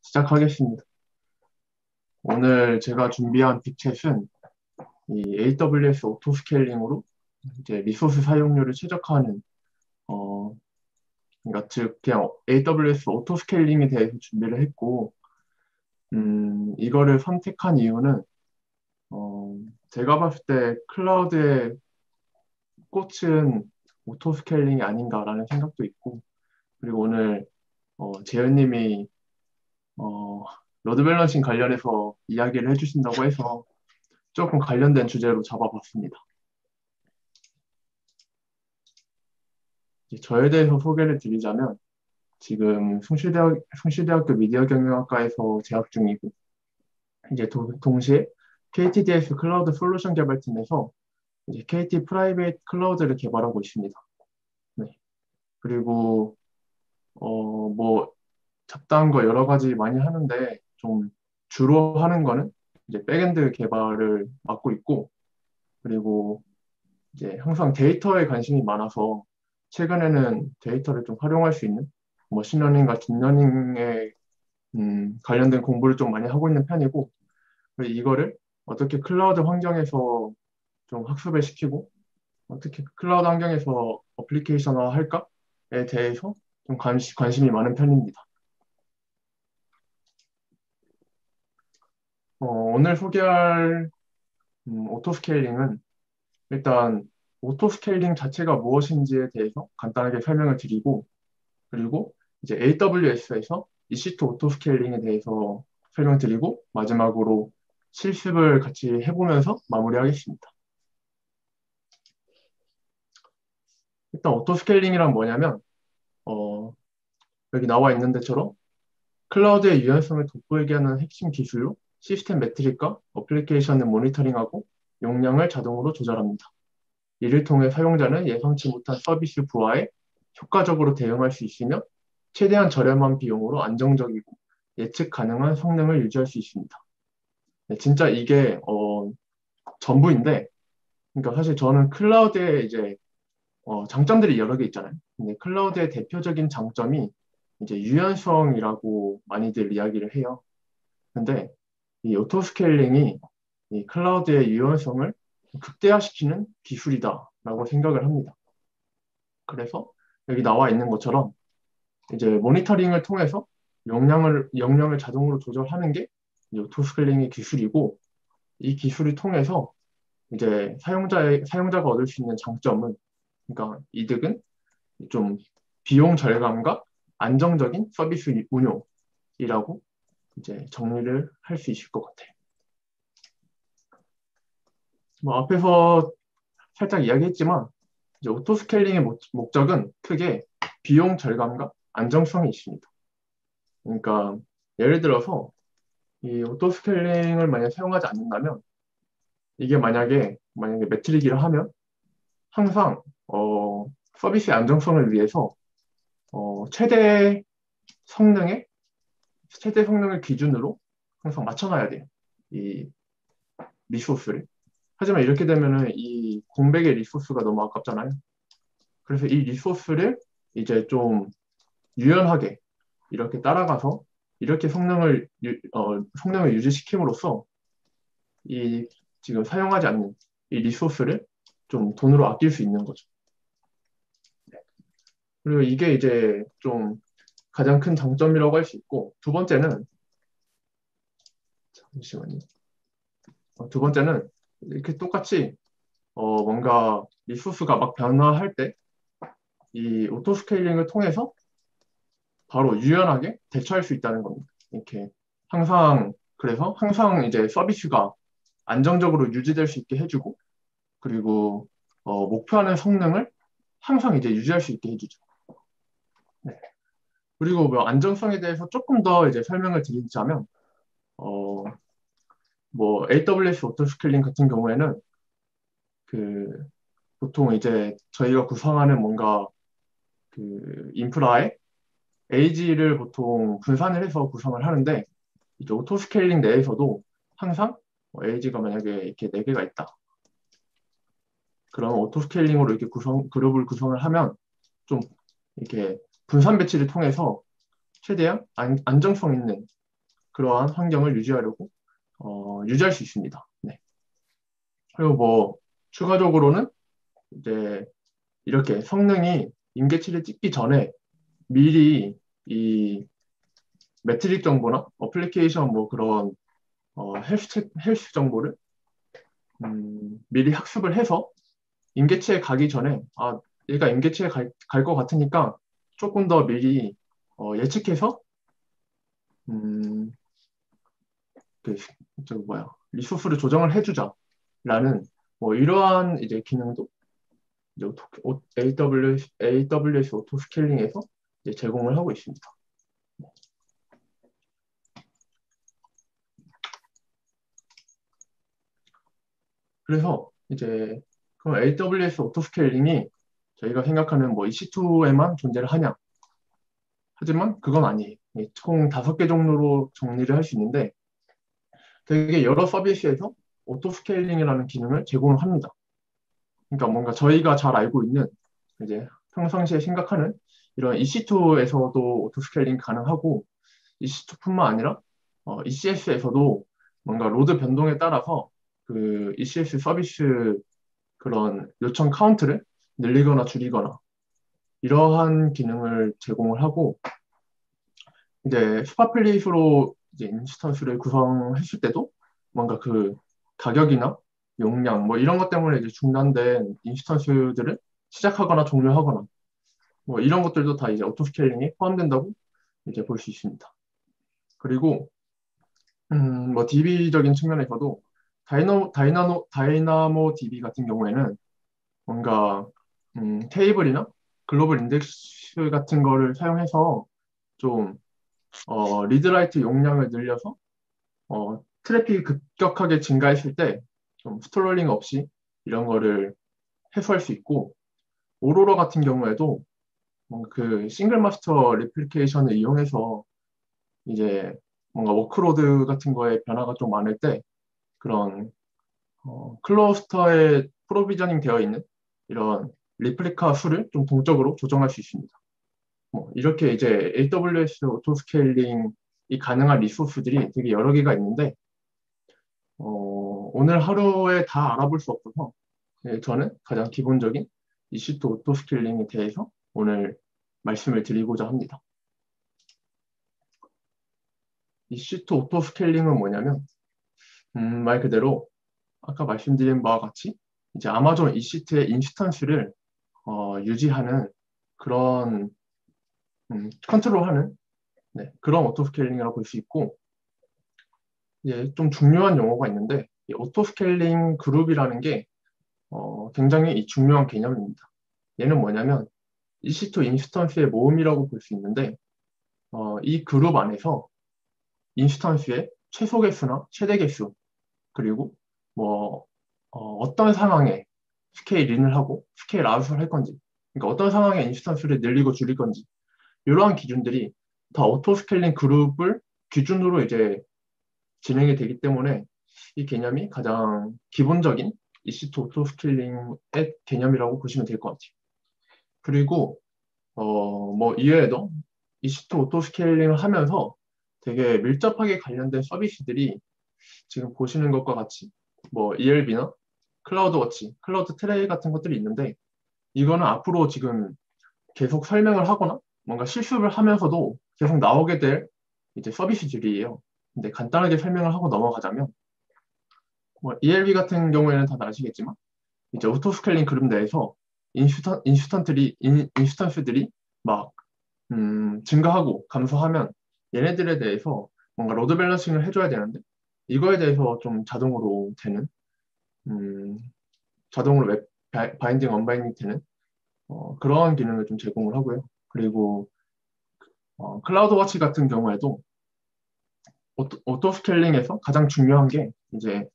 시작하겠습니다. 오늘 제가 준비한 빅챗은 이 AWS 오토스케일링으로 이제 리소스 사용률을 최적화하는 어 그러니까 즉 그냥 AWS 오토스케일링에 대해서 준비를 했고 이거를 선택한 이유는 어 제가 봤을 때 클라우드의 꽃은 오토스케일링이 아닌가라는 생각도 있고 그리고 오늘 재현님이 어 로드 밸런싱 관련해서 이야기를 해주신다고 해서 조금 관련된 주제로 잡아봤습니다. 이제 저에 대해서 소개를 드리자면 지금 숭실대학교 미디어 경영학과에서 재학 중이고 이제 동시에 KTDS 클라우드 솔루션 개발팀에서 이제 KT 프라이빗 클라우드를 개발하고 있습니다. 네. 그리고 뭐 잡다한 거 여러 가지 많이 하는데 좀 주로 하는 거는 이제 백엔드 개발을 맡고 있고 그리고 이제 항상 데이터에 관심이 많아서 최근에는 데이터를 좀 활용할 수 있는 머신러닝과 딥러닝에 관련된 공부를 좀 많이 하고 있는 편이고 그리고 이거를 어떻게 클라우드 환경에서 좀 학습을 시키고 어떻게 클라우드 환경에서 어플리케이션화 할까에 대해서 좀 관심이 많은 편입니다. 오늘 소개할 오토스케일링은 일단 오토스케일링 자체가 무엇인지에 대해서 간단하게 설명을 드리고 그리고 이제 AWS에서 EC2 오토스케일링에 대해서 설명드리고 마지막으로 실습을 같이 해보면서 마무리하겠습니다. 일단 오토스케일링이란 뭐냐면 어, 여기 나와 있는 데처럼 클라우드의 유연성을 돋보이게 하는 핵심 기술로 시스템 매트릭과 어플리케이션을 모니터링하고 용량을 자동으로 조절합니다. 이를 통해 사용자는 예상치 못한 서비스 부하에 효과적으로 대응할 수 있으며 최대한 저렴한 비용으로 안정적이고 예측 가능한 성능을 유지할 수 있습니다. 네, 진짜 이게 전부인데, 그러니까 사실 저는 클라우드에 이제 장점들이 여러 개 있잖아요. 근데 클라우드의 대표적인 장점이 이제 유연성이라고 많이들 이야기를 해요. 근데 이 오토스케일링이 이 클라우드의 유연성을 극대화시키는 기술이다라고 생각을 합니다. 그래서 여기 나와 있는 것처럼 이제 모니터링을 통해서 용량을 자동으로 조절하는 게 이 오토스케일링의 기술이고 이 기술을 통해서 이제 사용자가 얻을 수 있는 장점은 그러니까 이득은 좀 비용 절감과 안정적인 서비스 운용이라고 이제 정리를 할 수 있을 것 같아요. 뭐 앞에서 살짝 이야기했지만 이제 오토스케일링의 목적은 크게 비용 절감과 안정성이 있습니다. 그러니까 예를 들어서 이 오토스케일링을 만약 사용하지 않는다면 이게 만약에 매트릭이라 하면 항상 서비스의 안정성을 위해서 최대 성능의 최대 성능을 기준으로 항상 맞춰놔야 돼요. 이 리소스를. 하지만 이렇게 되면은 이 공백의 리소스가 너무 아깝잖아요. 그래서 이 리소스를 이제 좀 유연하게 이렇게 따라가서 이렇게 성능을 유지시킴으로써 이 지금 사용하지 않는 이 리소스를 좀 돈으로 아낄 수 있는 거죠. 그리고 이게 이제 좀 가장 큰 장점이라고 할 수 있고 두 번째는 잠시만요. 두 번째는 이렇게 똑같이 뭔가 리소스가 막 변화할 때 이 오토 스케일링을 통해서 바로 유연하게 대처할 수 있다는 겁니다. 이렇게 그래서 항상 이제 서비스가 안정적으로 유지될 수 있게 해주고 그리고 목표하는 성능을 항상 이제 유지할 수 있게 해주죠. 네. 그리고 뭐 안정성에 대해서 조금 더 이제 설명을 드리자면 어, 뭐 AWS 오토스케일링 같은 경우에는 그 보통 이제 저희가 구성하는 뭔가 그 인프라에 에이지를 보통 분산을 해서 구성을 하는데 이제 오토스케일링 내에서도 항상 에이지가 만약에 이렇게 4개가 있다. 그럼 오토스케일링으로 이렇게 그룹을 구성을 하면 좀 이렇게 분산 배치를 통해서 최대한 안정성 있는 그러한 환경을 유지할 수 있습니다. 네. 그리고 뭐 추가적으로는 이제 이렇게 성능이 임계치를 찍기 전에 미리 이 매트릭 정보나 어플리케이션 뭐 그런 헬스 정보를 미리 학습을 해서 임계치에 가기 전에 얘가 임계치에 갈 것 같으니까 조금 더 미리 예측해서 음, 그, 리소스를 조정을 해주자라는 뭐 이러한 이제 기능도 이제 AWS 오토스케일링에서 이제 제공을 하고 있습니다. 그래서 이제 그럼 AWS 오토스케일링이 저희가 생각하는 뭐 EC2에만 존재를 하냐? 하지만 그건 아니에요. 총 5개 종류로 정리를 할 수 있는데 되게 여러 서비스에서 오토스케일링이라는 기능을 제공을 합니다. 그러니까 뭔가 저희가 잘 알고 있는 이제 평상시에 생각하는 이런 EC2에서도 오토스케일링 가능하고 EC2뿐만 아니라 ECS에서도 뭔가 로드 변동에 따라서 그 ECS 서비스 그런 요청 카운트를 늘리거나 줄이거나 이러한 기능을 제공을 하고 이제 스파플릿으로 이제 인스턴스를 구성했을 때도 뭔가 그 가격이나 용량 뭐 이런 것 때문에 이제 중단된 인스턴스들을 시작하거나 종료하거나 뭐 이런 것들도 다 이제 오토스케일링에 포함된다고 이제 볼 수 있습니다. 그리고 뭐 DB적인 측면에서도 다이나모 DB 같은 경우에는 뭔가 테이블이나 글로벌 인덱스 같은 거를 사용해서 좀 리드라이트 용량을 늘려서 트래픽이 급격하게 증가했을 때 좀 스톨링 없이 이런 거를 해소할 수 있고 오로라 같은 경우에도 뭔가 그 싱글 마스터 레플리케이션을 이용해서 이제 뭔가 워크로드 같은 거에 변화가 좀 많을 때 그런 클러스터에 프로비저닝 되어 있는 이런 리플리카 수를 좀 동적으로 조정할 수 있습니다. 뭐 이렇게 이제 AWS 오토스케일링이 가능한 리소스들이 되게 여러 개가 있는데 오늘 하루에 다 알아볼 수 없어서 저는 가장 기본적인 EC2 오토스케일링에 대해서 오늘 말씀을 드리고자 합니다. EC2 오토스케일링은 뭐냐면 말 그대로 아까 말씀드린 바와 같이 이제 아마존 EC2의 인스턴스를 유지하는 그런 컨트롤하는 그런 오토스케일링이라고 볼 수 있고 이제 좀 중요한 용어가 있는데 이 오토스케일링 그룹이라는 게 굉장히 중요한 개념입니다. 얘는 뭐냐면 EC2 인스턴스의 모음이라고 볼 수 있는데 이 그룹 안에서 인스턴스의 최소 개수나 최대 개수 그리고 뭐 어떤 상황에 스케일 인을 하고 스케일 아웃을 할 건지 그러니까 어떤 상황에 인스턴스를 늘리고 줄일 건지 이러한 기준들이 다 오토스케일링 그룹을 기준으로 이제 진행이 되기 때문에 이 개념이 가장 기본적인 EC2 오토스케일링의 개념이라고 보시면 될 것 같아요. 그리고 뭐 이외에도 EC2 오토스케일링을 하면서 되게 밀접하게 관련된 서비스들이 지금 보시는 것과 같이 뭐 ELB나 클라우드워치, 클라우드 트레이 같은 것들이 있는데 이거는 앞으로 지금 계속 설명을 하거나 뭔가 실습을 하면서도 계속 나오게 될 이제 서비스들이에요. 근데 간단하게 설명을 하고 넘어가자면 뭐 ELB 같은 경우에는 다들 아시겠지만 이제 오토스케일링 그룹 내에서 인스턴스들이 막 증가하고 감소하면 얘네들에 대해서 뭔가 로드 밸런싱을 해줘야 되는데 이거에 대해서 좀 자동으로 되는 자동으로 바인딩 언바인딩 되는 그러한 기능을 좀 제공을 하고요. 그리고 클라우드 워치 같은 경우에도 오토스케일링에서 가장 중요한 게 이제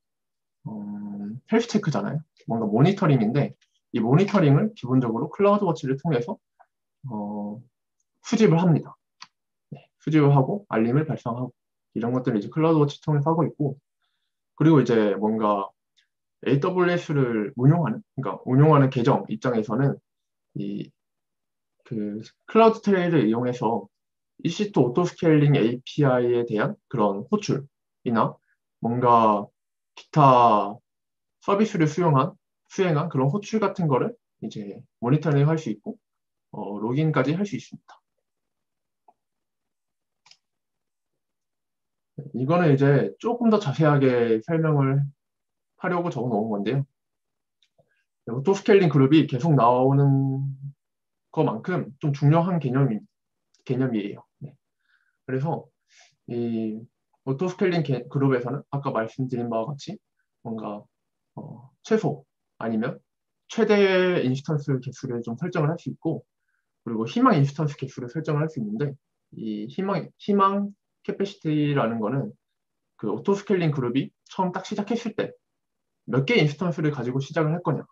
헬스 체크잖아요. 뭔가 모니터링인데 이 모니터링을 기본적으로 클라우드 워치를 통해서 수집을 합니다. 수집을 하고 알림을 발송하고 이런 것들을 이제 클라우드 워치 통해서 하고 있고 그리고 이제 뭔가 AWS를 그러니까 운용하는 계정 입장에서는 이 그 클라우드 트레이를 이용해서 EC2 오토스케일링 API에 대한 그런 호출이나 뭔가 기타 서비스를 수행한 그런 호출 같은 거를 이제 모니터링 할 수 있고, 로gin까지 할 수 있습니다. 이거는 이제 조금 더 자세하게 설명을 하려고 적어 놓은 건데요. 오토스케일링 그룹이 계속 나오는 것만큼 좀 중요한 개념이에요. 네. 그래서 이 오토스케일링 그룹에서는 아까 말씀드린 바와 같이 뭔가 최소 아니면 최대 인스턴스 개수를 좀 설정을 할 수 있고, 그리고 희망 인스턴스 개수를 설정을 할 수 있는데, 이 희망 캐패시티라는 거는 그 오토스케일링 그룹이 처음 딱 시작했을 때 몇 개의 인스턴스를 가지고 시작을 할 거냐,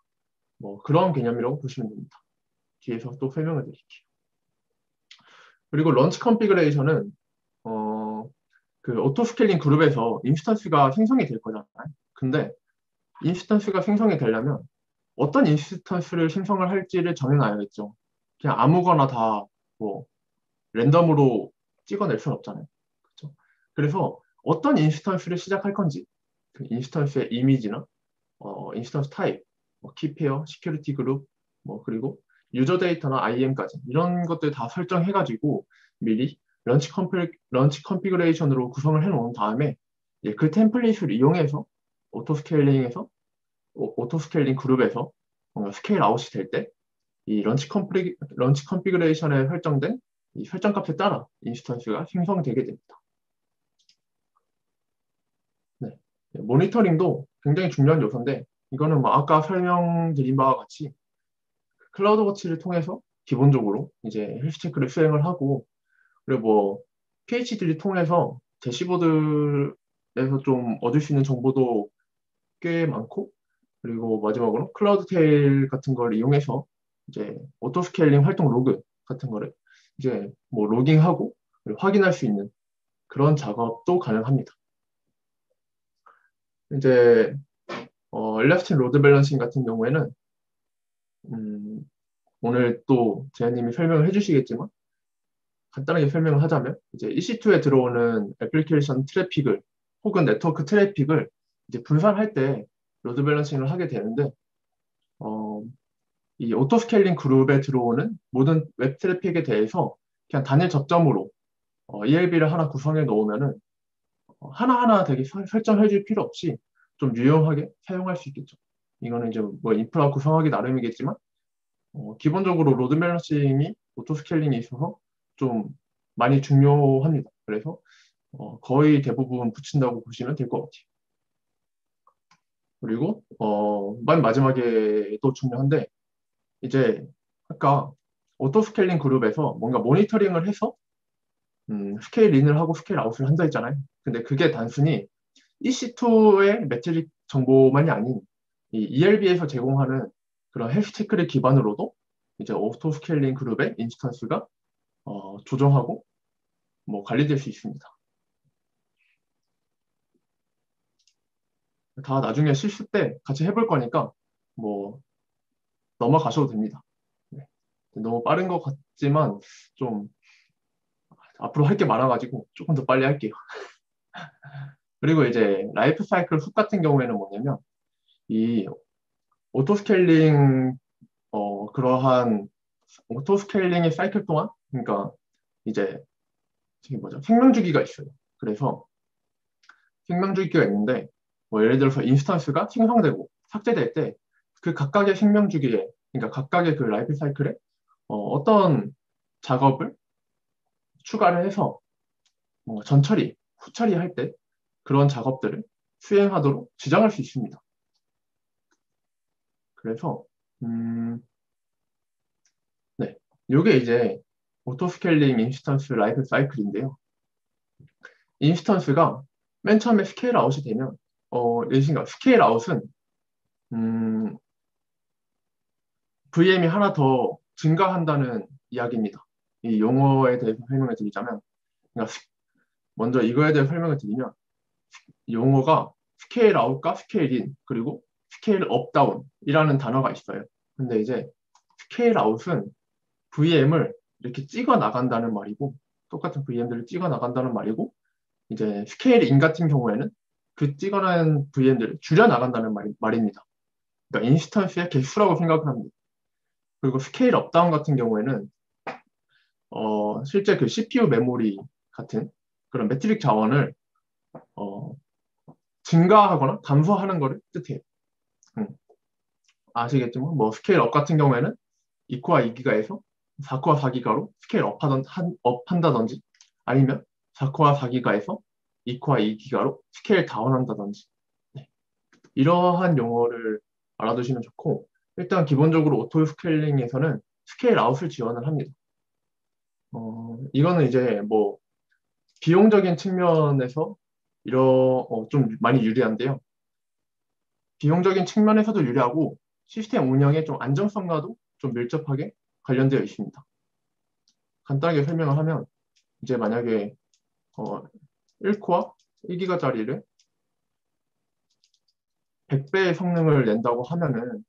뭐 그런 개념이라고 보시면 됩니다. 뒤에서 또 설명을 드릴게요. 그리고 런치 컨피그레이션은 그 오토스케일링 그룹에서 인스턴스가 생성이 될 거잖아요. 근데 인스턴스가 생성이 되려면 어떤 인스턴스를 생성을 할지를 정해놔야겠죠. 그냥 아무거나 다 뭐 랜덤으로 찍어낼 수는 없잖아요. 그렇죠? 그래서 어떤 인스턴스를 시작할 건지, 그 인스턴스의 이미지나 인스턴스 타입, 뭐 키페어, 시큐리티 그룹, 뭐 그리고 유저 데이터나 IM까지 이런 것들 다 설정해가지고 미리 런치 컨피그레이션으로 구성을 해놓은 다음에 이제 그 템플릿을 이용해서 오토스케일링에서 오토스케일링 그룹에서 뭔가 스케일 아웃이 될 때 이 런치 컨피그레이션에 설정된 이 설정값에 따라 인스턴스가 생성되게 됩니다. 네. 모니터링도 굉장히 중요한 요소인데, 이거는 뭐 아까 설명드린 바와 같이 클라우드워치를 통해서 기본적으로 이제 헬스 체크를 수행을 하고, 그리고 뭐 PHD를 통해서 대시보드에서 좀 얻을 수 있는 정보도 꽤 많고, 그리고 마지막으로 클라우드 테일 같은 걸 이용해서 이제 오토스케일링 활동 로그 같은 거를 이제 뭐 로깅하고 확인할 수 있는 그런 작업도 가능합니다. 이제 엘라스틴 로드 밸런싱 같은 경우에는 음, 오늘 또 재현님이 설명을 해주시겠지만 간단하게 설명을 하자면 이제 EC2에 들어오는 애플리케이션 트래픽을 혹은 네트워크 트래픽을 이제 분산할 때 로드 밸런싱을 하게 되는데, 어, 이 오토스케일링 그룹에 들어오는 모든 웹 트래픽에 대해서 그냥 단일 접점으로 ELB를 하나 구성해 놓으면은 하나하나 되게 설정해 줄 필요 없이 좀 유용하게 사용할 수 있겠죠. 이거는 이제 뭐 인프라 구성하기 나름이겠지만 기본적으로 로드 밸런싱이 오토스케일링에 있어서 좀 많이 중요합니다. 그래서 거의 대부분 붙인다고 보시면 될 것 같아요. 그리고 맨 마지막에 또 중요한데, 이제 아까 오토스케일링 그룹에서 뭔가 모니터링을 해서 스케일 인을 하고 스케일 아웃을 한다 했잖아요. 근데 그게 단순히 EC2의 매트릭 정보만이 아닌 이 ELB에서 제공하는 그런 헬스 체크를 기반으로도 이제 오토스케일링 그룹의 인스턴스가 조정하고 뭐 관리될 수 있습니다. 다 나중에 실습 때 같이 해볼 거니까 뭐 넘어가셔도 됩니다. 네. 너무 빠른 것 같지만 좀 앞으로 할 게 많아가지고 조금 더 빨리 할게요. 그리고 이제 라이프 사이클 훅 같은 경우에는 뭐냐면 이 오토스케일링 그러한 오토스케일링의 사이클 동안, 그러니까 이제 이게 뭐죠? 생명주기가 있어요. 그래서 생명주기가 있는데 뭐 예를 들어서 인스턴스가 생성되고 삭제될 때 그 각각의 생명주기에, 그러니까 각각의 그 라이프 사이클에 어떤 작업을 추가를 해서 전처리, 후처리 할 때 그런 작업들을 수행하도록 지정할 수 있습니다. 그래서 네, 이게 이제 오토스케일링 인스턴스 라이프 사이클인데요. 인스턴스가 맨 처음에 스케일 아웃이 되면 예시가 스케일 아웃은 VM이 하나 더 증가한다는 이야기입니다. 이 용어에 대해서 설명을 드리자면, 그러니까 먼저 이거에 대해 설명을 드리면 용어가 스케일 아웃과 스케일 인 그리고 스케일 업 다운이라는 단어가 있어요. 근데 이제 스케일 아웃은 VM을 이렇게 찍어 나간다는 말이고, 똑같은 VM들을 찍어 나간다는 말이고, 이제 스케일 인 같은 경우에는 그 찍어낸 VM들을 줄여 나간다는 말입니다. 그러니까 인스턴스의 개수라고 생각을 합니다. 그리고 스케일 업 다운 같은 경우에는 실제 그 CPU 메모리 같은 그런 매트릭 자원을 어, 증가하거나 감소하는 것을 뜻해요. 음, 아시겠지만 뭐 스케일 업 같은 경우에는 2코어 2기가에서 4코어 4기가로 스케일 업 한다든지 아니면 4코어 4기가에서 2코어 2기가로 스케일 다운 한다든지 네. 이러한 용어를 알아두시면 좋고 일단 기본적으로 오토 스케일링에서는 스케일 아웃을 지원을 합니다. 이거는 이제 뭐 비용적인 측면에서 좀 많이 유리한데요. 비용적인 측면에서도 유리하고 시스템 운영의 좀 안정성과도 좀 밀접하게 관련되어 있습니다. 간단하게 설명을 하면 이제 만약에 1코어 1기가짜리를 100배의 성능을 낸다고 하면은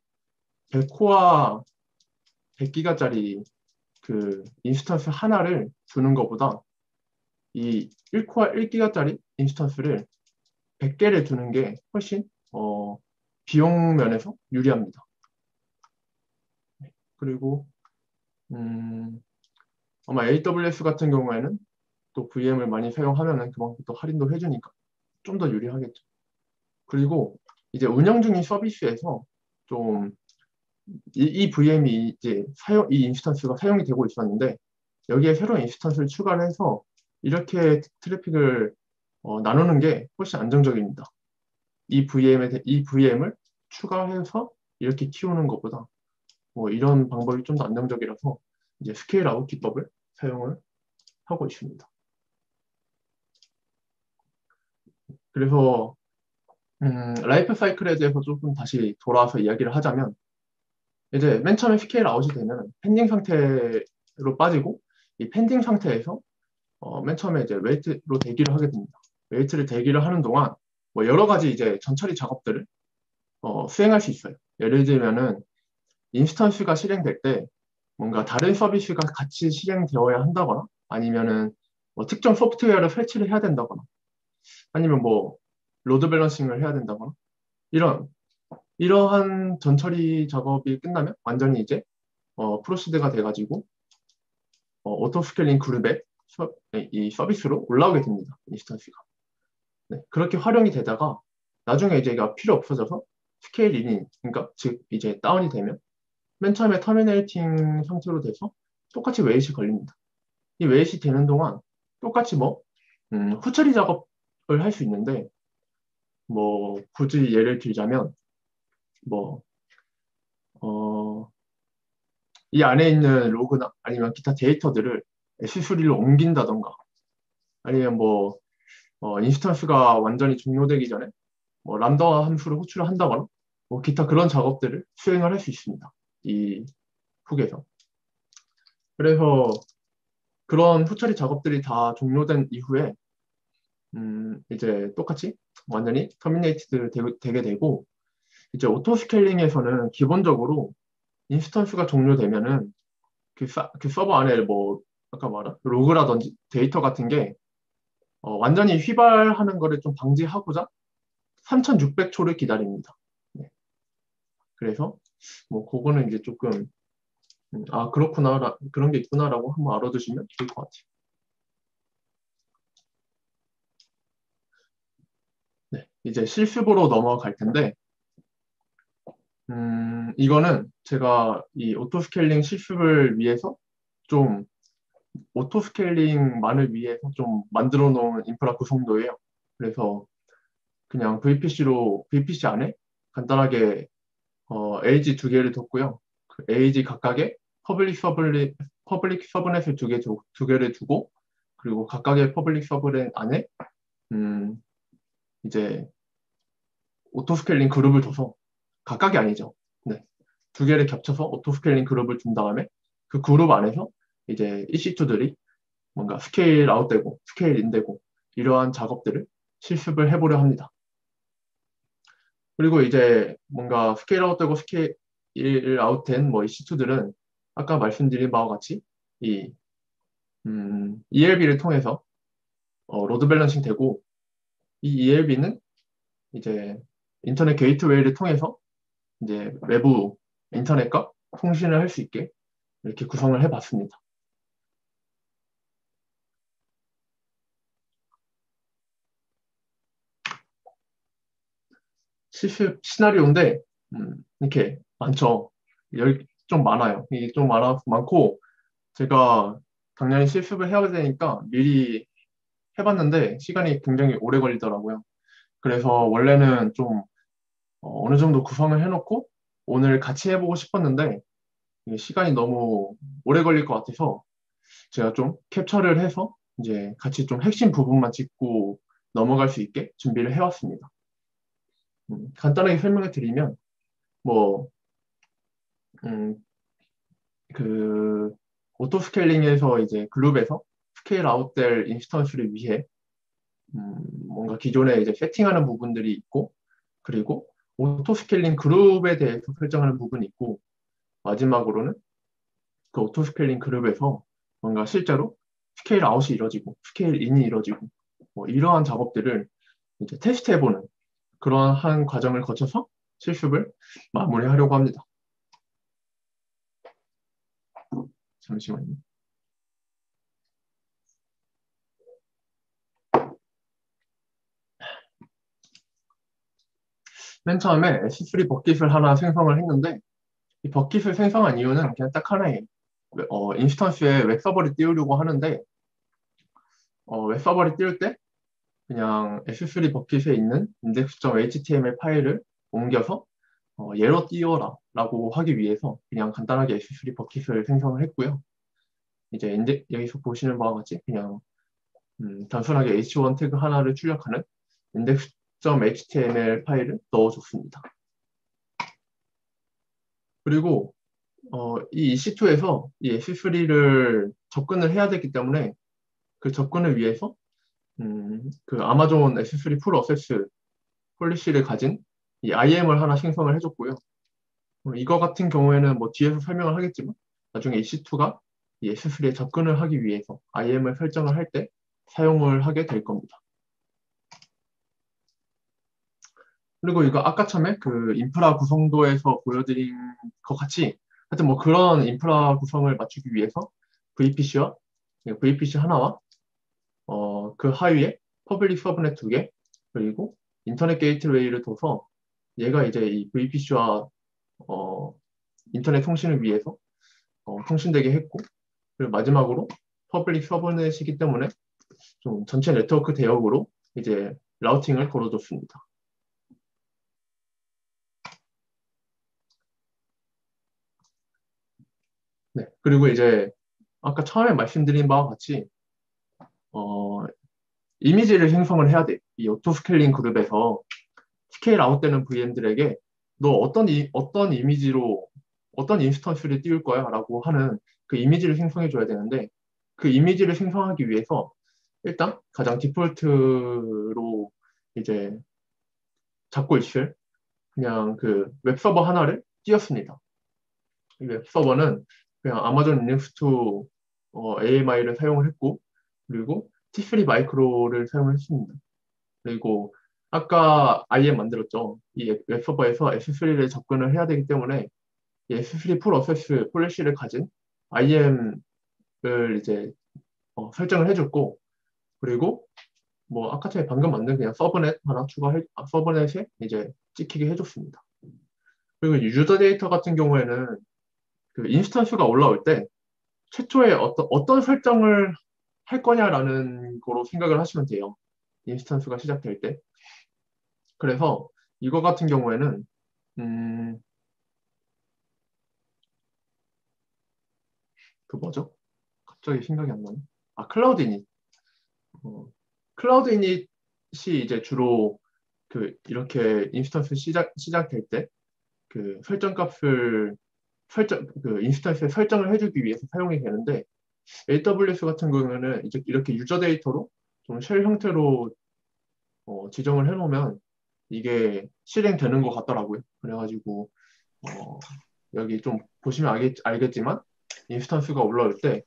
100코어 100기가짜리 그 인스턴스 하나를 주는 것보다 이 1코어 1기가짜리 인스턴스를 100개를 두는 게 훨씬 비용 면에서 유리합니다. 그리고 아마 AWS 같은 경우에는 또 VM을 많이 사용하면은 그만큼 또 할인도 해주니까 좀 더 유리하겠죠. 그리고 이제 운영 중인 서비스에서 좀 이 VM이 이제 이 인스턴스가 사용이 되고 있었는데 여기에 새로운 인스턴스를 추가를 해서 이렇게 트래픽을 나누는 게 훨씬 안정적입니다. 이 VM을 추가해서 이렇게 키우는 것보다 뭐 이런 방법이 좀 더 안정적이라서 이제 스케일 아웃 기법을 사용을 하고 있습니다. 그래서 라이프 사이클에 대해서 조금 다시 돌아와서 이야기를 하자면 이제 맨 처음에 스케일 아웃이 되면 펜딩 상태로 빠지고 이 펜딩 상태에서 맨 처음에 이제 웨이트로 대기를 하게 됩니다. 웨이트를 대기를 하는 동안 뭐 여러 가지 이제 전처리 작업들을 수행할 수 있어요. 예를 들면은 인스턴스가 실행될 때 뭔가 다른 서비스가 같이 실행되어야 한다거나 아니면은 뭐 특정 소프트웨어를 설치를 해야 된다거나 아니면 뭐 로드 밸런싱을 해야 된다거나 이러한 전처리 작업이 끝나면 완전히 이제 프로시드가 돼가지고 오토 스케일링 그룹의 이 서비스로 올라오게 됩니다. 인스턴스가. 네, 그렇게 활용이 되다가 나중에 이제 이가 필요 없어져서 스케일인이 그러니까 즉 이제 다운이 되면 맨 처음에 터미네이팅 상태로 돼서 똑같이 웨이시 걸립니다. 이 웨이시 되는 동안 똑같이 뭐 후처리 작업을 할 수 있는데 뭐 굳이 예를 들자면 뭐 이 안에 있는 로그나 아니면 기타 데이터들을 S3로 옮긴다던가 아니면 뭐 인스턴스가 완전히 종료되기 전에 뭐 람다 함수를 호출을 한다거나 뭐 기타 그런 작업들을 수행을 할 수 있습니다. 이 훅에서. 그래서 그런 후처리 작업들이 다 종료된 이후에 이제 똑같이 완전히 터미네이트 되게 되고 이제 오토 스케일링에서는 기본적으로 인스턴스가 종료되면은 그 서버 안에 뭐 아까 말한 로그라든지 데이터 같은 게 완전히 휘발하는 거를 좀 방지하고자 3600초를 기다립니다. 네. 그래서 뭐 그거는 이제 조금 그렇구나 그런 게 있구나라고 한번 알아두시면 좋을 것 같아요. 네, 이제 실습으로 넘어갈 텐데 이거는 제가 이 오토스케일링 실습을 위해서 좀 오토스케일링만을 위해서 좀 만들어 놓은 인프라 구성도예요. 그래서 그냥 VPC 안에 간단하게 AG 두 개를 뒀고요. 그 AG 각각에 퍼블릭 서브넷을 두 개를 두고 그리고 각각의 퍼블릭 서브넷 안에 음, 이제 오토스케일링 그룹을 둬서 각각이 아니죠. 네. 두 개를 겹쳐서 오토스케일링 그룹을 둔 다음에 그 그룹 안에서 이제 EC2들이 뭔가 스케일 아웃되고 스케일 인되고 이러한 작업들을 실습을 해보려 합니다. 그리고 이제 뭔가 스케일 아웃되고 스케일 아웃된 뭐 EC2들은 아까 말씀드린 바와 같이 이 ELB를 통해서 로드 밸런싱 되고, 이 ELB는 이제 인터넷 게이트웨이를 통해서 이제 외부 인터넷과 통신을 할 수 있게 이렇게 구성을 해봤습니다. 실습 시나리오인데 이렇게 많죠. 좀 많아요. 이게 좀 많고 제가 당연히 실습을 해야 되니까 미리 해봤는데 시간이 굉장히 오래 걸리더라고요. 그래서 원래는 좀 어느 정도 구성을 해놓고 오늘 같이 해보고 싶었는데 이게 시간이 너무 오래 걸릴 것 같아서 제가 좀 캡처를 해서 이제 같이 좀 핵심 부분만 짚고 넘어갈 수 있게 준비를 해왔습니다. 간단하게 설명을 드리면 뭐 음, 그 오토 스케일링에서 이제 그룹에서 스케일 아웃될 인스턴스를 위해 뭔가 기존에 이제 세팅하는 부분들이 있고 그리고 오토 스케일링 그룹에 대해서 설정하는 부분이 있고 마지막으로는 그 오토 스케일링 그룹에서 뭔가 실제로 스케일 아웃이 이루어지고 스케일 인이 이루어지고 뭐 이러한 작업들을 이제 테스트해보는 그러한 과정을 거쳐서 실습을 마무리하려고 합니다. 잠시만요. 맨 처음에 S3 버킷을 하나 생성을 했는데 이 버킷을 생성한 이유는 그냥 딱 하나예요. 인스턴스에 웹 서버를 띄우려고 하는데 웹 서버를 띄울 때 그냥 S3 버킷에 있는 index.html 파일을 옮겨서 얘로 띄워라 라고 하기 위해서 그냥 간단하게 S3 버킷을 생성을 했고요. 이제 여기서 보시는 바와 같이 그냥 단순하게 h1 태그 하나를 출력하는 index.html 파일을 넣어줬습니다. 그리고 이 EC2에서 이 S3를 접근을 해야 되기 때문에 그 접근을 위해서 그 아마존 S3 풀 어세스 폴리시를 가진 이 IAM을 하나 생성을 해줬고요. 이거 같은 경우에는 뭐 뒤에서 설명을 하겠지만 나중에 EC2가 이 S3에 접근을 하기 위해서 IAM을 설정을 할 때 사용을 하게 될 겁니다. 그리고 이거 아까 처음에 그 인프라 구성도에서 보여드린 것 같이 하여튼 뭐 그런 인프라 구성을 맞추기 위해서 VPC와 VPC 하나와 그 하위에 퍼블릭 서브넷 두 개, 그리고 인터넷 게이트웨이를 둬서 얘가 이제 이 VPC와 인터넷 통신을 위해서 통신되게 했고, 그리고 마지막으로 퍼블릭 서브넷이기 때문에 좀 전체 네트워크 대역으로 이제 라우팅을 걸어줬습니다. 네, 그리고 이제 아까 처음에 말씀드린 바와 같이 어, 이미지를 생성을 해야 돼. 이 오토스케일링 그룹에서 스케일 아웃되는 VM들에게 너 어떤 이미지로 어떤 인스턴스를 띄울 거야? 라고 하는 그 이미지를 생성해 줘야 되는데 그 이미지를 생성하기 위해서 일단 가장 디폴트로 이제 잡고 있을 그냥 그 웹서버 하나를 띄웠습니다. 이 웹서버는 그냥 아마존 리눅스2 AMI를 사용을 했고 그리고 T3 마이크로를 사용을 했습니다. 그리고 아까 IM 만들었죠. 이 웹서버에서 S3를 접근을 해야 되기 때문에 이 S3 풀 어세스 폴리시를 가진 IM을 이제 설정을 해줬고 그리고 뭐 아까 전에 방금 만든 그냥 서브넷 하나 서브넷에 이제 찍히게 해줬습니다. 그리고 유저 데이터 같은 경우에는 그 인스턴스가 올라올 때 최초에 어떤 설정을 할 거냐라는 거로 생각을 하시면 돼요. 인스턴스가 시작될 때. 그래서 이거 같은 경우에는 음, 그 뭐죠? 갑자기 생각이 안 나네. 아, 클라우드 이닛. 어, 클라우드 이닛이 이제 주로 그 이렇게 인스턴스 시작될 때 그 설정 값을 그 인스턴스에 설정을 해주기 위해서 사용이 되는데 AWS 같은 경우에는 이제 이렇게 유저 데이터로 좀 쉘 형태로 지정을 해놓으면 이게 실행되는 것 같더라고요. 그래가지고 여기 좀 보시면 알겠지만 인스턴스가 올라올 때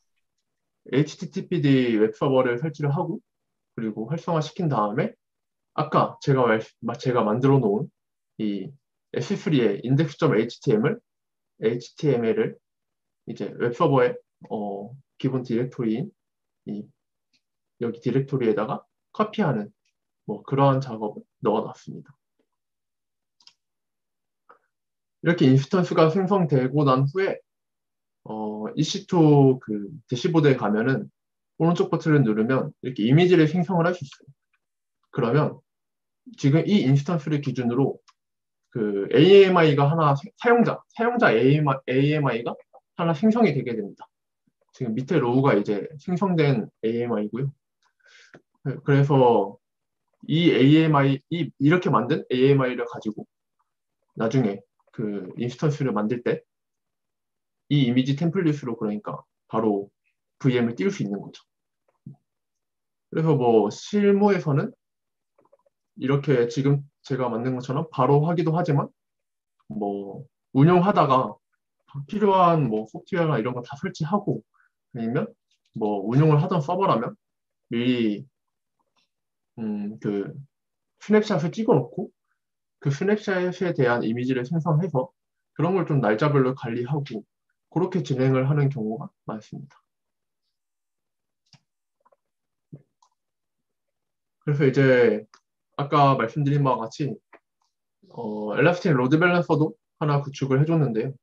HTTPD 웹서버를 설치를 하고, 그리고 활성화시킨 다음에, 아까 제가 만들어 놓은 이 S3의 index.html을 이제 웹서버의 기본 디렉토리인 이 여기 디렉토리에다가 카피하는 뭐 그러한 작업을 넣어놨습니다. 이렇게 인스턴스가 생성되고 난 후에 EC2 그 대시보드에 가면은 오른쪽 버튼을 누르면 이렇게 이미지를 생성을 할 수 있어요. 그러면 지금 이 인스턴스를 기준으로 그 AMI가 하나 사용자 AMI가 하나 생성이 되게 됩니다. 지금 밑에 로우가 이제 생성된 AMI고요. 그래서 이렇게 만든 AMI를 가지고 나중에 그 인스턴스를 만들 때 이 이미지 템플릿으로 그러니까 바로 VM을 띄울 수 있는 거죠. 그래서 뭐 실무에서는 이렇게 지금 제가 만든 것처럼 바로 하기도 하지만 뭐 운영하다가 필요한 뭐 소프트웨어나 이런 거 다 설치하고 아니면 뭐 운영을 하던 서버라면 미리 그 스냅샷을 찍어놓고 그 스냅샷에 대한 이미지를 생성해서 그런 걸 좀 날짜별로 관리하고 그렇게 진행을 하는 경우가 많습니다. 그래서 이제 아까 말씀드린 바와 같이 엘라스틱 로드 밸런서도 하나 구축을 해줬는데요.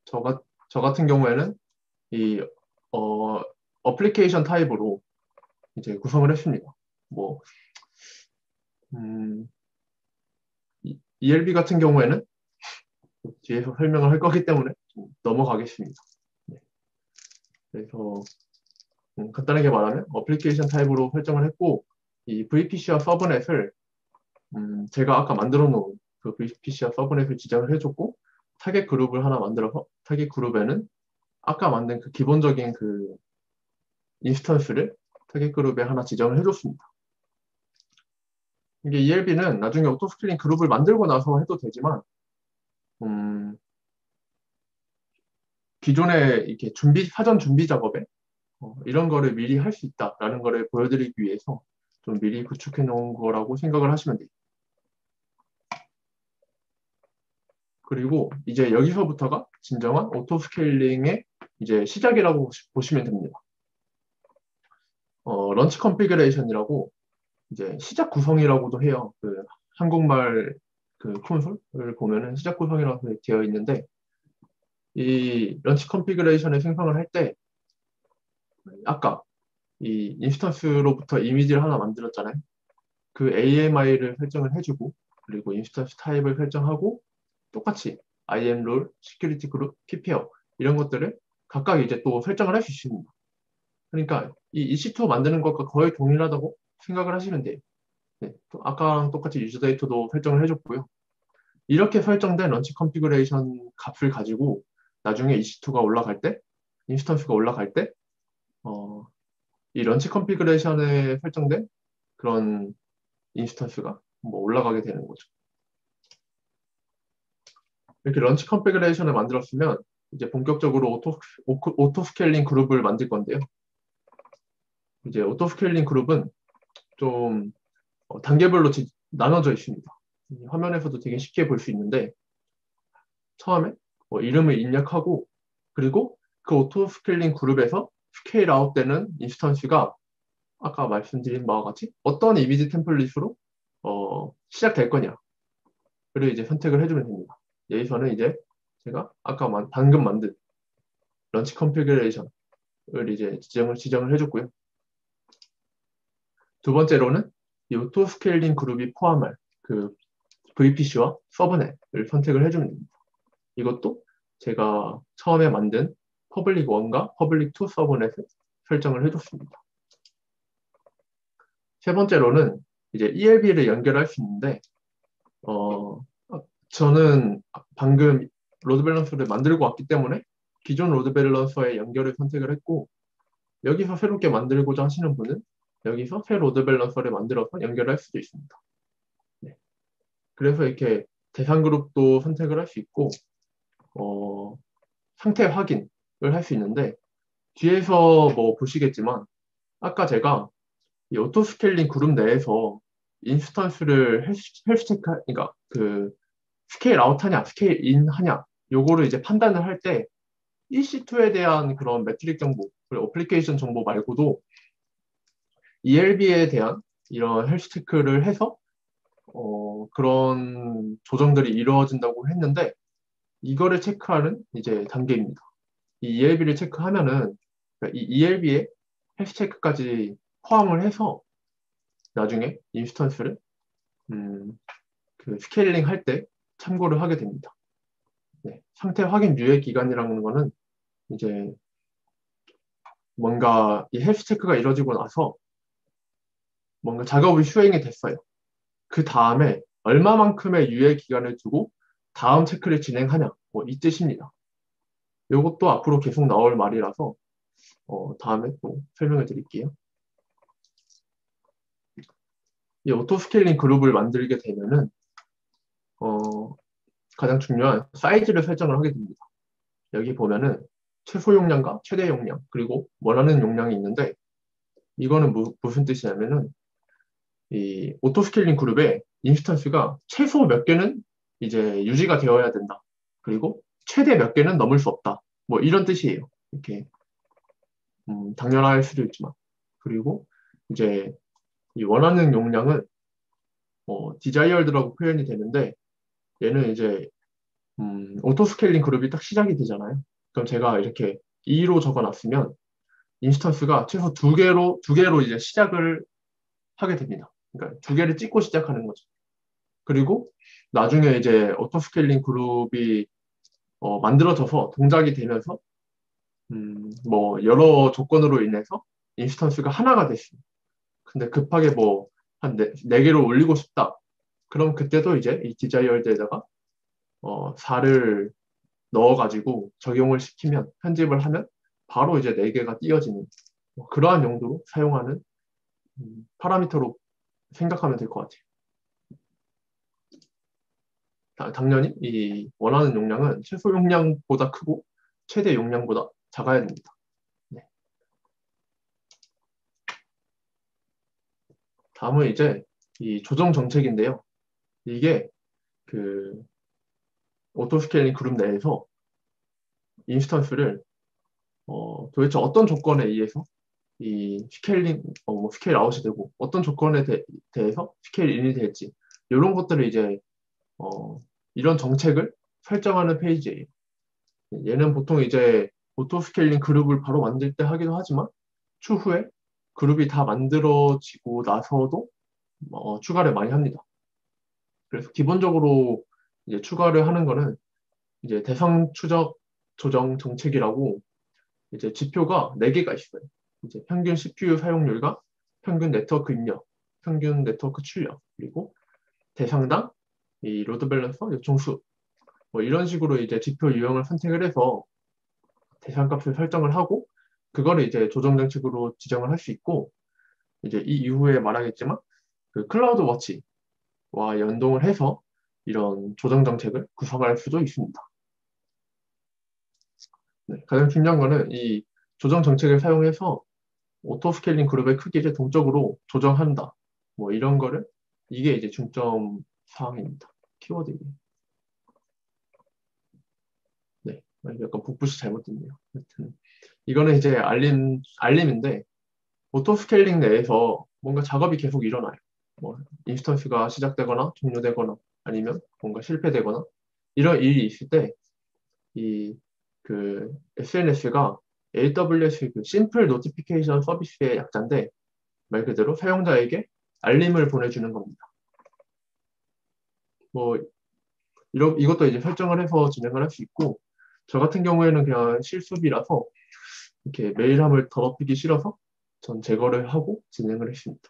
저 같은 경우에는 이 어플리케이션 타입으로 이제 구성을 했습니다. 뭐 ELB 같은 경우에는 뒤에서 설명을 할 거기 때문에 좀 넘어가겠습니다. 네. 그래서 간단하게 말하면 어플리케이션 타입으로 설정을 했고 이 VPC와 서브넷을 제가 아까 만들어 놓은 그 VPC와 서브넷을 지정을 해줬고 타겟 그룹을 하나 만들어서 타겟 그룹에는 아까 만든 그 기본적인 그 인스턴스를 타겟 그룹에 하나 지정을 해줬습니다. 이게 ELB는 나중에 오토스케일링 그룹을 만들고 나서 해도 되지만 기존에 이렇게 사전 준비 작업에 이런 거를 미리 할 수 있다라는 거를 보여드리기 위해서 좀 미리 구축해 놓은 거라고 생각을 하시면 돼요. 그리고 이제 여기서부터가 진정한 오토스케일링의 이제 시작이라고 보시면 됩니다. 런치 컨피그레이션이라고 이제 시작 구성이라고도 해요. 그 한국말 그 콘솔을 보면은 시작 구성이라고 되어 있는데 이 런치 컨피그레이션을 생성을 할 때 아까 이 인스턴스로부터 이미지를 하나 만들었잖아요. 그 AMI를 설정을 해주고 그리고 인스턴스 타입을 설정하고 똑같이 IAM 롤, 시큐리티 그룹, PPO 이런 것들을 각각 이제 또 설정을 할 수 있습니다. 그러니까 이 EC2 만드는 것과 거의 동일하다고 생각을 하시면 돼요. 네, 또 아까랑 똑같이 유저 데이터도 설정을 해줬고요. 이렇게 설정된 런치 컨피그레이션 값을 가지고 나중에 EC2가 올라갈 때, 인스턴스가 올라갈 때, 이 런치 컨피그레이션에 설정된 그런 인스턴스가 뭐 올라가게 되는 거죠. 이렇게 런치 컨피그레이션을 만들었으면 이제 본격적으로 오토 스케일링 그룹을 만들 건데요. 이제 오토 스케일링 그룹은 좀 단계별로 나눠져 있습니다. 화면에서도 되게 쉽게 볼 수 있는데 처음에 이름을 입력하고 그리고 그 오토 스케일링 그룹에서 스케일 아웃 되는 인스턴스가 아까 말씀드린 바와 같이 어떤 이미지 템플릿으로 시작될 거냐 를 이제 선택을 해주면 됩니다. 여기서는 이제 제가 아까 방금 만든 런치 컨피그레이션을 이제 지정을 해줬고요. 두 번째로는 이 오토 스케일링 그룹이 포함할 그 VPC와 서브넷을 선택을 해주면 됩니다. 이것도 제가 처음에 만든 퍼블릭 1과 퍼블릭 2 서브넷을 설정을 해줬습니다. 세 번째로는 이제 ELB를 연결할 수 있는데 저는 방금 로드 밸런서를 만들고 왔기 때문에 기존 로드 밸런서에 연결을 선택을 했고 여기서 새롭게 만들고자 하시는 분은 여기서 새 로드 밸런서를 만들어서 연결할 수도 있습니다. 네. 그래서 이렇게 대상 그룹도 선택을 할 수 있고 상태 확인을 할 수 있는데 뒤에서 뭐 보시겠지만 아까 제가 이 오토스케일링 그룹 내에서 인스턴스를 헬스 체크, 그러니까 그 스케일 아웃 하냐, 스케일 인 하냐, 요거를 이제 판단을 할 때 EC2에 대한 그런 매트릭 정보, 그리고 어플리케이션 정보 말고도 ELB에 대한 이런 헬스 체크를 해서 그런 조정들이 이루어진다고 했는데 이거를 체크하는 이제 단계입니다. 이 ELB를 체크하면은 그러니까 이 ELB에 헬스 체크까지 포함을 해서 나중에 인스턴스를 그 스케일링 할 때 참고를 하게 됩니다. 네, 상태 확인 유예 기간이라는 거는 이제 뭔가 이 헬스 체크가 이루어지고 나서 뭔가 작업이 수행이 됐어요. 그 다음에 얼마만큼의 유예 기간을 두고 다음 체크를 진행하냐, 뭐 이 뜻입니다. 이것도 앞으로 계속 나올 말이라서 다음에 또 설명을 드릴게요. 이 오토스케일링 그룹을 만들게 되면은 가장 중요한 사이즈를 설정을 하게 됩니다. 여기 보면은 최소 용량과 최대 용량 그리고 원하는 용량이 있는데 이거는 무슨 뜻이냐면은 이 오토스케일링 그룹의 인스턴스가 최소 몇 개는 이제 유지가 되어야 된다. 그리고 최대 몇 개는 넘을 수 없다. 뭐 이런 뜻이에요. 이렇게 당연할 수도 있지만 그리고 이제 이 원하는 용량은 디자이어드라고 표현이 되는데 얘는 이제 오토스케일링 그룹이 딱 시작이 되잖아요. 그럼 제가 이렇게 2로 적어놨으면 인스턴스가 최소 두 개로 이제 시작을 하게 됩니다. 그러니까 두 개를 찍고 시작하는 거죠. 그리고 나중에 이제 오토스케일링 그룹이 만들어져서 동작이 되면서 뭐 여러 조건으로 인해서 인스턴스가 하나가 됐습니다. 근데 급하게 뭐 한 네 개로 올리고 싶다. 그럼 그때도 이제 이 디자이어드에다가 4를 넣어가지고 적용을 시키면 편집을 하면 바로 이제 4개가 띄어지는 그러한 용도로 사용하는 파라미터로 생각하면 될 것 같아요. 당연히 이 원하는 용량은 최소 용량보다 크고 최대 용량보다 작아야 됩니다. 네. 다음은 이제 이 조정 정책인데요. 이게 그 오토스케일링 그룹 내에서 인스턴스를 도대체 어떤 조건에 의해서 이 스케일링, 뭐 스케일 아웃이 되고 어떤 조건에 대해서 스케일 인이 될지 이런 것들을 이제 이런 정책을 설정하는 페이지예요. 얘는 보통 이제 오토 스케일링 그룹을 바로 만들 때 하기도 하지만 추후에 그룹이 다 만들어지고 나서도 추가를 많이 합니다. 그래서 기본적으로 이제 추가를 하는 거는 이제 대상 추적 조정 정책이라고 이제 지표가 4개가 있어요. 이제 평균 CPU 사용률과 평균 네트워크 입력, 평균 네트워크 출력, 그리고 대상당 이 로드 밸런서 요청수 뭐 이런 식으로 이제 지표 유형을 선택을 해서 대상값을 설정을 하고 그거를 이제 조정 정책으로 지정을 할 수 있고 이제 이 이후에 말하겠지만 그 클라우드 워치와 연동을 해서 이런 조정 정책을 구성할 수도 있습니다. 네, 가장 중요한 거는 이 조정 정책을 사용해서 오토 스케일링 그룹의 크기를 동적으로 조정한다. 뭐 이런 거를 이게 이제 중점 사항입니다. 키워드이에요. 네, 약간 북붙이 잘못됐네요. 하여튼 이거는 이제 알림인데 오토 스케일링 내에서 뭔가 작업이 계속 일어나요. 뭐 인스턴스가 시작되거나 종료되거나 아니면 뭔가 실패되거나 이런 일이 있을 때 이 그 SNS가 AWS 그 심플 노티피케이션 서비스의 약자인데 말 그대로 사용자에게 알림을 보내주는 겁니다. 뭐 이것도 이제 설정을 해서 진행을 할 수 있고 저 같은 경우에는 그냥 실수비라서 이렇게 메일함을 더럽히기 싫어서 전 제거를 하고 진행을 했습니다.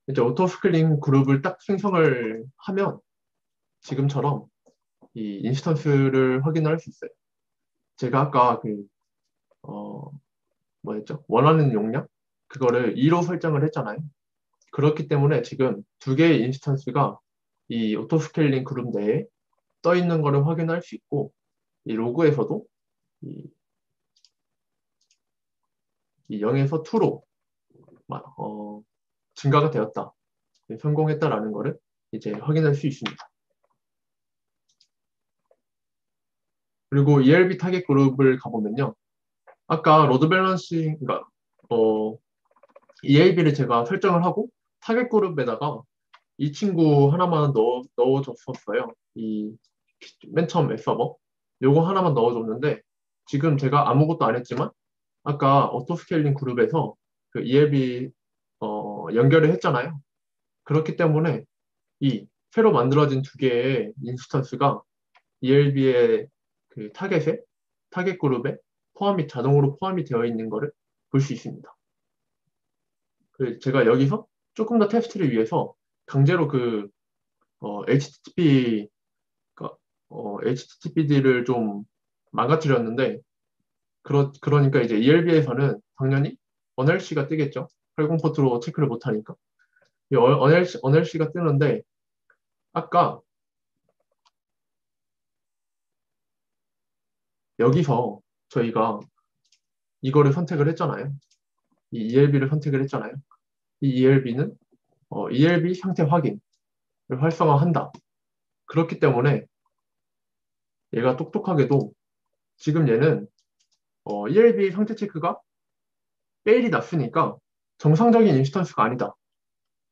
이제 오토스케일링 그룹을 딱 생성을 하면 지금처럼 이 인스턴스를 확인할 수 있어요. 제가 아까 뭐였죠? 원하는 용량? 그거를 2로 설정을 했잖아요. 그렇기 때문에 지금 2개의 인스턴스가 이 오토스케일링 그룹 내에 떠 있는 거를 확인할 수 있고 이 로그에서도 이, 이 0에서 2로 증가가 되었다. 성공했다라는 거를 이제 확인할 수 있습니다. 그리고 ELB 타겟 그룹을 가보면요. 아까 로드 밸런싱, 그러니까 EAB를 제가 설정을 하고 타겟 그룹에다가 이 친구 하나만 넣어줬었어요. 이 맨 처음 웹서버. 요거 하나만 넣어줬는데 지금 제가 아무것도 안 했지만 아까 오토스케일링 그룹에서 그 ELB 연결을 했잖아요. 그렇기 때문에 이 새로 만들어진 두 개의 인스턴스가 ELB의 그 타겟 그룹에 자동으로 포함이 되어 있는 것을 볼 수 있습니다. 제가 여기서 조금 더 테스트를 위해서 강제로 HTTPD를 좀 망가뜨렸는데, 그러니까 이제 ELB에서는 당연히 언LC가 뜨겠죠. 80 포트로 체크를 못하니까. 이 언LC가 뜨는데, 아까 여기서 저희가 이거를 선택을 했잖아요. 이 ELB를 선택을 했잖아요. 이 ELB는 ELB 상태 확인을 활성화한다. 그렇기 때문에 얘가 똑똑하게도 지금 얘는 ELB 상태 체크가 페일이 났으니까 정상적인 인스턴스가 아니다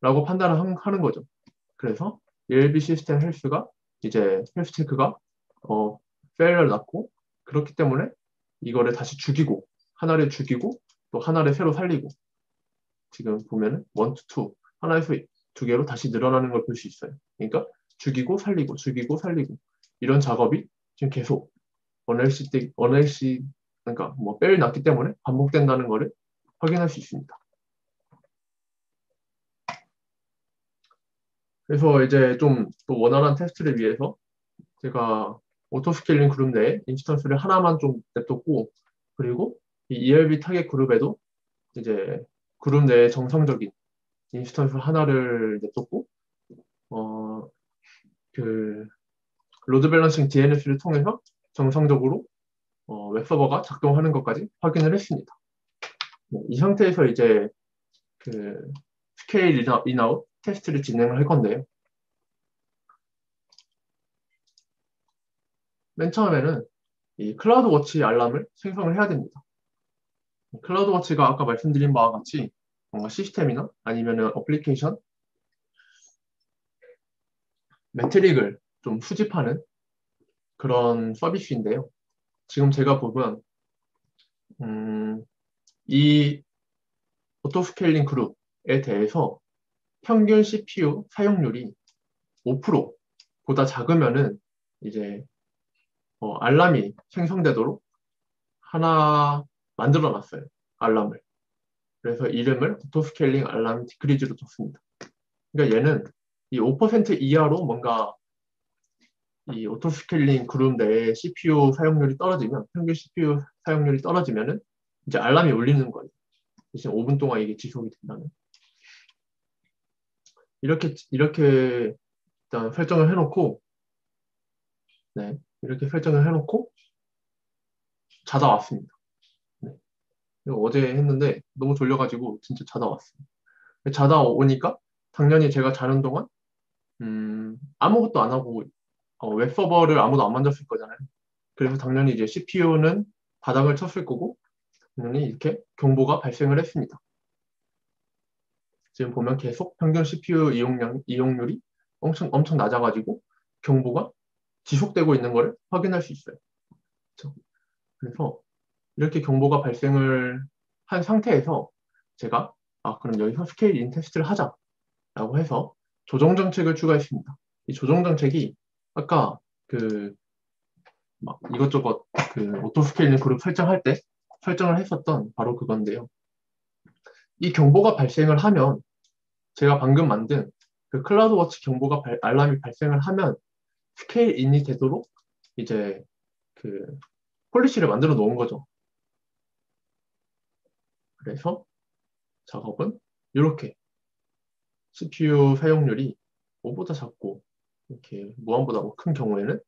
라고 판단을 하는 거죠. 그래서 ELB 시스템 헬스가 이제 헬스 체크가 페일을 났고, 그렇기 때문에 이거를 다시 죽이고 하나를 죽이고 또 하나를 새로 살리고, 지금 보면은 1, 2, 하나에서 두 개로 다시 늘어나는 걸 볼 수 있어요. 그러니까 죽이고 살리고 죽이고 살리고 이런 작업이 지금 계속 언LC 그러니까 뭐 뺄 났기 때문에 반복된다는 것을 확인할 수 있습니다. 그래서 이제 좀 또 원활한 테스트를 위해서 제가 오토스케일링 그룹 내에 인스턴스를 하나만 좀 냅뒀고, 그리고 이 ELB 타겟 그룹에도 이제 그룹 내에 정상적인 인스턴스 하나를 냅뒀고, 어, 그 로드 밸런싱 DNS를 통해서 정상적으로 웹서버가 작동하는 것까지 확인을 했습니다. 네, 이 상태에서 이제 그 스케일 인아웃 테스트를 진행을 할 건데요. 맨 처음에는 이 클라우드 워치 알람을 생성을 해야 됩니다. 클라우드 워치가 아까 말씀드린 바와 같이 뭔가 시스템이나 아니면 어플리케이션 매트릭을 좀 수집하는 그런 서비스인데요. 지금 제가 보면 이 오토스케일링 그룹에 대해서 평균 CPU 사용률이 5%보다 작으면은 이제 알람이 생성되도록 하나 만들어 놨어요. 알람을. 그래서 이름을 오토스케일링 알람 디크리즈로 줬습니다. 그러니까 얘는 이 5% 이하로 뭔가 이 오토스케일링 그룹 내에 CPU 사용률이 떨어지면, 평균 CPU 사용률이 떨어지면은 이제 알람이 울리는 거예요. 대신 5분 동안 이게 지속이 된다면. 이렇게 일단 설정을 해놓고, 네, 이렇게 설정을 해놓고 자다 왔습니다. 네. 이거 어제 했는데 너무 졸려가지고 진짜 자다 왔어요. 자다 오니까 당연히 제가 자는 동안 아무것도 안 하고 웹서버를 아무도 안 만졌을 거잖아요. 그래서 당연히 이제 CPU는 바닥을 쳤을 거고, 당연히 이렇게 경보가 발생을 했습니다. 지금 보면 계속 평균 CPU 이용률이 엄청 낮아가지고 경보가 지속되고 있는 것을 확인할 수 있어요. 그렇죠? 그래서 이렇게 경보가 발생을 한 상태에서 제가 그럼 여기서 스케일 인 테스트를 하자라고 해서 조정 정책을 추가했습니다. 이 조정 정책이 아까 막 이것저것 오토 스케일링 그룹 설정할 때 설정을 했었던 바로 그건데요. 이 경보가 발생을 하면 제가 방금 만든 그 클라우드 워치 알람이 발생을 하면 스케일 인이 되도록 이제 폴리시를 만들어 놓은 거죠. 그래서 작업은 이렇게 CPU 사용률이 5보다 작고 이렇게 무한보다 큰 경우에는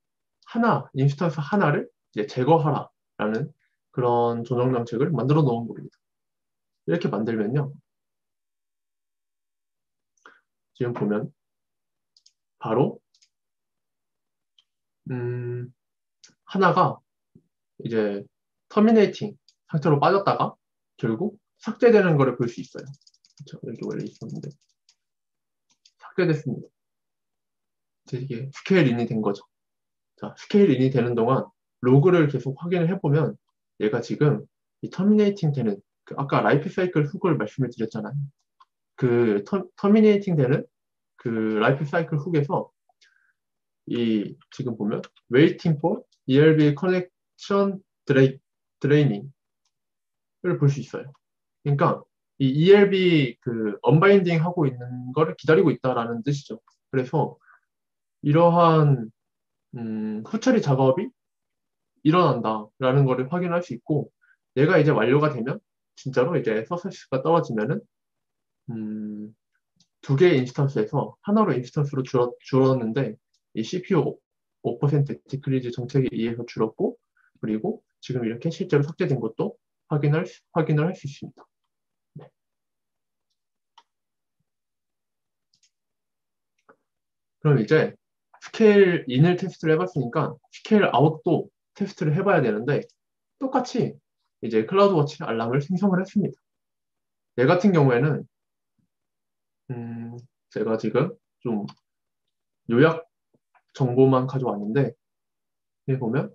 인스턴스 하나를 이제 제거하라라는 그런 조정 정책을 만들어 놓은 겁니다. 이렇게 만들면요. 지금 보면 바로 하나가 이제 터미네이팅 상태로 빠졌다가 결국 삭제되는 거를 볼 수 있어요. 그렇죠? 여기 원래 있었는데 삭제됐습니다. 이제 이게 스케일 인이 된 거죠. 자, 스케일 인이 되는 동안 로그를 계속 확인을 해보면 얘가 지금 이 터미네이팅 되는 그 아까 라이프 사이클 훅을 말씀을 드렸잖아요. 그 터미네이팅 되는 그 라이프 사이클 훅에서 이 지금 보면 waiting for ELB connection draining 을 볼 수 있어요. 그러니까 이 ELB 그 언바인딩 하고 있는 거를 기다리고 있다라는 뜻이죠. 그래서 이러한 후처리 작업이 일어난다라는 거를 확인할 수 있고 얘가 이제 완료가 되면 진짜로 이제 서세스가 떨어지면은 두 개의 인스턴스에서 하나로 인스턴스로 줄었는데 이 CPU 5% 디크리즈 정책에 의해서 줄었고 그리고 지금 이렇게 실제로 삭제된 것도 확인을 할 수 있습니다. 네. 그럼 이제 스케일 인을 테스트를 해봤으니까 스케일 아웃도 테스트를 해봐야 되는데 똑같이 이제 클라우드워치 알람을 생성을 했습니다. 얘 같은 경우에는 제가 지금 좀 요약 정보만 가져왔는데 여기 보면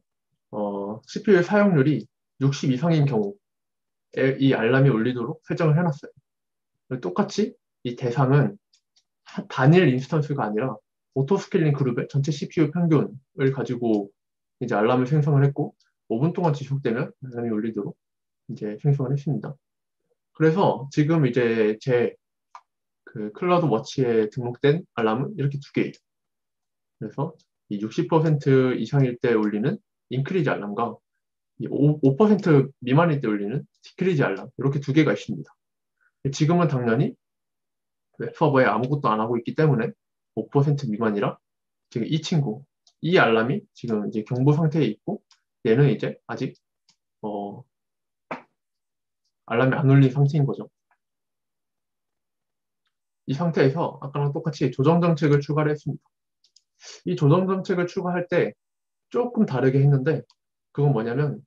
CPU 사용률이 60 이상인 경우에 이 알람이 울리도록 설정을 해놨어요. 똑같이 이 대상은 단일 인스턴스가 아니라 오토스케일링 그룹의 전체 CPU 평균을 가지고 이제 알람을 생성을 했고 5분 동안 지속되면 알람이 울리도록 이제 생성을 했습니다. 그래서 지금 이제 제 그 클라우드 워치에 등록된 알람은 이렇게 두 개예요. 그래서 이 60% 이상일 때 울리는 인크리즈 알람과 이 5% 미만일 때 울리는 디크리즈 알람 이렇게 두 개가 있습니다. 지금은 당연히 웹 서버에 아무것도 안 하고 있기 때문에 5% 미만이라 지금 이 친구, 이 알람이 지금 이제 경보 상태에 있고 얘는 이제 아직 알람이 안 울린 상태인 거죠. 이 상태에서 아까랑 똑같이 조정 정책을 추가를 했습니다. 이 조정 정책을 추가할 때 조금 다르게 했는데 그건 뭐냐면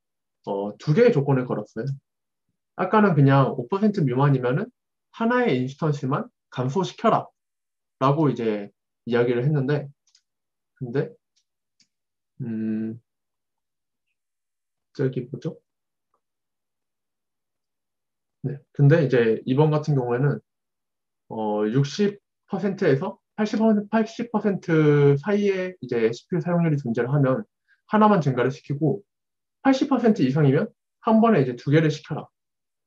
두 개의 조건을 걸었어요. 아까는 그냥 5% 미만이면은 하나의 인스턴스만 감소시켜라 라고 이제 이야기를 했는데 근데 저기 뭐죠? 네. 근데 이제 이번 같은 경우에는 60%에서 80% 사이에 이제 CPU 사용률이 존재를 하면 하나만 증가를 시키고 80% 이상이면 한 번에 이제 두 개를 시켜라.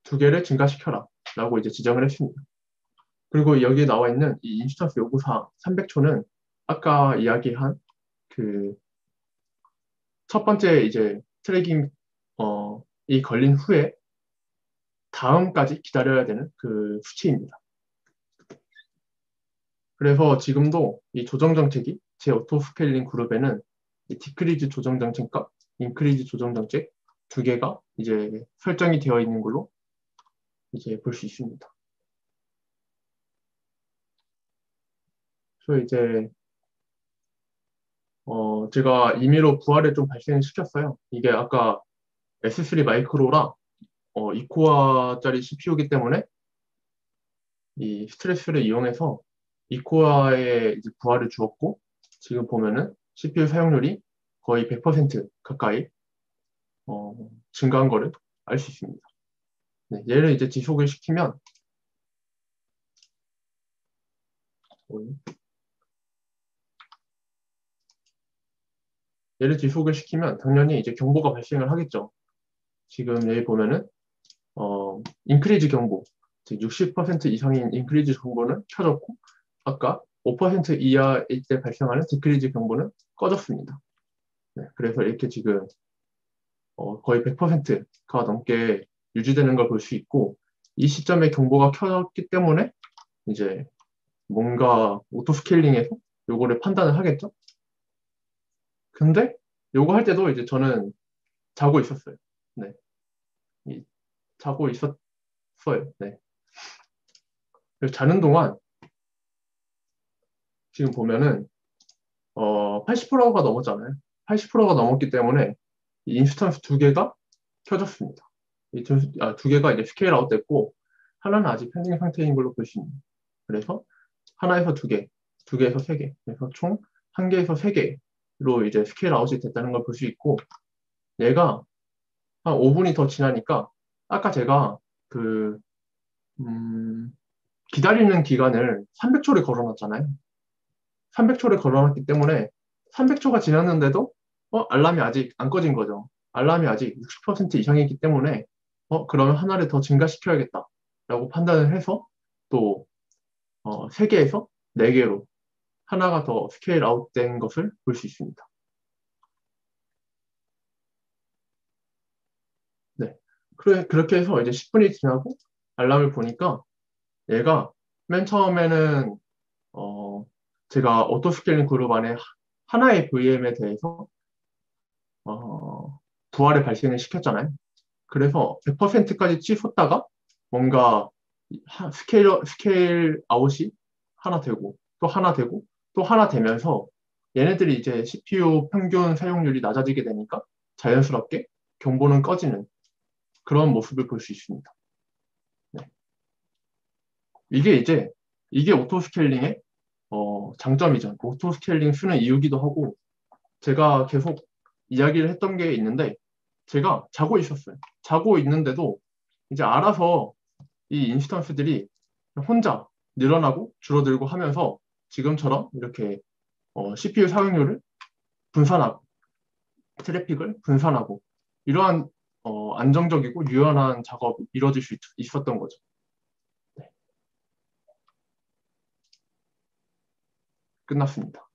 두 개를 증가시켜라. 라고 이제 지정을 했습니다. 그리고 여기에 나와 있는 이 인스턴스 요구사항 300초는 아까 이야기한 그 첫 번째 이제 트래킹 이 걸린 후에 다음까지 기다려야 되는 그 수치입니다. 그래서 지금도 이 조정 정책이 제 오토 스케일링 그룹에는 이 디크리즈 조정 정책과 인크리즈 조정 정책 두 개가 이제 설정이 되어 있는 걸로 이제 볼 수 있습니다. 그래서 이제 제가 임의로 부하를 좀 발생시켰어요. 이게 아까 S3 마이크로랑 2코어짜리 CPU이기 때문에 이 스트레스를 이용해서 2코어에 이제 부하를 주었고 지금 보면은 CPU 사용률이 거의 100% 가까이 증가한 거를 알 수 있습니다. 네, 얘를 이제 지속을 시키면 당연히 이제 경보가 발생을 하겠죠. 지금 여기 보면은 인크리즈 경보, 즉 60% 이상인 인크리즈 경보는 켜졌고 아까 5% 이하일 때 발생하는 디크리즈 경보는 꺼졌습니다. 네, 그래서 이렇게 지금 거의 100%가 넘게 유지되는 걸 볼 수 있고 이 시점에 경보가 켜졌기 때문에 이제 뭔가 오토스케일링에서 요거를 판단을 하겠죠. 근데 요거 할 때도 이제 저는 자고 있었어요. 네. 자고 있었어요. 네. 그래서 자는 동안 지금 보면은 80%가 넘었잖아요. 80%가 넘었기 때문에 이 인스턴스 두 개가 켜졌습니다. 두 개가 이제 스케일 아웃 됐고 하나는 아직 펜딩 상태인 걸로 볼 수 있는. 그래서 하나에서 두 개, 두 개에서 세 개, 그래서 총 한 개에서 세 개로 이제 스케일 아웃이 됐다는 걸 볼 수 있고 얘가 한 5분이 더 지나니까 아까 제가 그 기다리는 기간을 300초를 걸어놨잖아요. 300초를 걸어놨기 때문에 300초가 지났는데도 알람이 아직 안 꺼진 거죠. 알람이 아직 60% 이상이기 때문에 그러면 하나를 더 증가시켜야겠다 라고 판단을 해서 또 3개에서 4개로 하나가 더 스케일 아웃된 것을 볼 수 있습니다. 네. 그렇게 해서 이제 10분이 지나고 알람을 보니까 얘가 맨 처음에는 제가 오토스케일링 그룹 안에 하나의 VM에 대해서 부하를 발생을 시켰잖아요. 그래서 100%까지 치솟다가 뭔가 스케일 아웃이 하나 되고 또 하나 되고 또 하나 되면서 얘네들이 이제 CPU 평균 사용률이 낮아지게 되니까 자연스럽게 경보는 꺼지는 그런 모습을 볼 수 있습니다. 네. 이게 오토스케일링의 장점이죠. 오토스케일링 쓰는 이유기도 하고 제가 계속 이야기를 했던 게 있는데 제가 자고 있었어요. 자고 있는데도 이제 알아서 이 인스턴스들이 혼자 늘어나고 줄어들고 하면서 지금처럼 이렇게 CPU 사용률을 분산하고 트래픽을 분산하고 이러한 안정적이고 유연한 작업이 이루어질 수 있었던 거죠. 네, 끝났습니다.